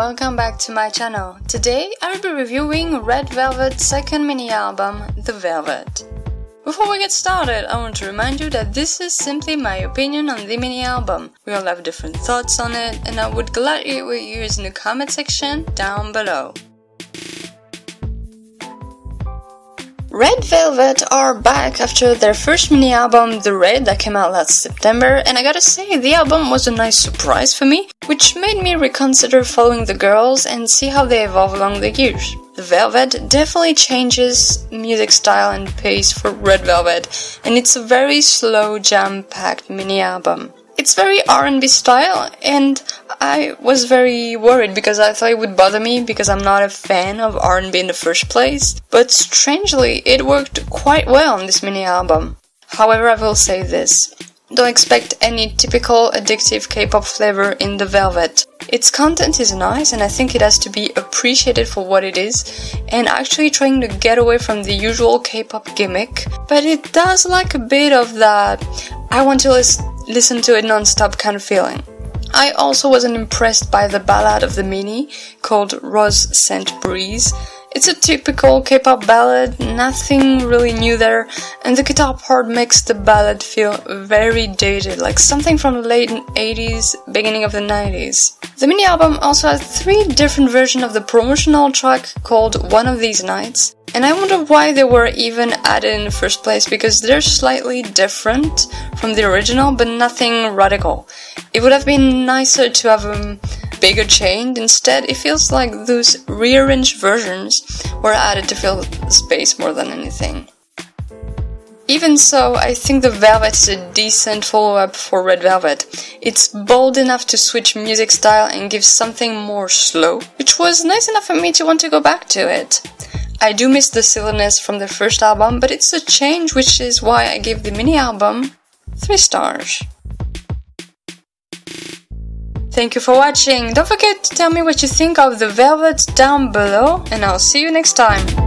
welcome back to my channel. Today I will be reviewing Red Velvet's second mini-album, The Velvet. Before we get started, I want to remind you that this is simply my opinion on the mini-album. We all have different thoughts on it, and I would gladly hear what you use in the comment section down below. Red Velvet are back after their first mini-album, The Red, that came out last September, and I gotta say, the album was a nice surprise for me, which made me reconsider following the girls and see how they evolve along the years. The Velvet definitely changes music style and pace for Red Velvet, and it's a very slow, jam-packed mini-album. It's very R&B style, and I was very worried because I thought it would bother me because I'm not a fan of R&B in the first place, but strangely, it worked quite well on this mini-album. However, I will say this. Don't expect any typical addictive K-pop flavor in The Velvet. Its content is nice and I think it has to be appreciated for what it is, and actually trying to get away from the usual K-pop gimmick, but it does like a bit of that I want to listen to it non-stop kind of feeling. I also wasn't impressed by the ballad of the mini, called Rose Scent Breeze. It's a typical K-pop ballad, nothing really new there, and the guitar part makes the ballad feel very dated, like something from the late 80s, beginning of the 90s. The mini-album also has 3 different versions of the promotional track called One of These Nights, and I wonder why they were even added in the first place, because they're slightly different from the original, but nothing radical. It would have been nicer to have a bigger change. Instead, it feels like those rearranged versions were added to fill space more than anything. Even so, I think The Velvet is a decent follow-up for Red Velvet. It's bold enough to switch music style and give something more slow, which was nice enough for me to want to go back to it. I do miss the silliness from the first album, but it's a change, which is why I give the mini-album 3 stars. Thank you for watching. Don't forget to tell me what you think of The Velvet down below, and I'll see you next time.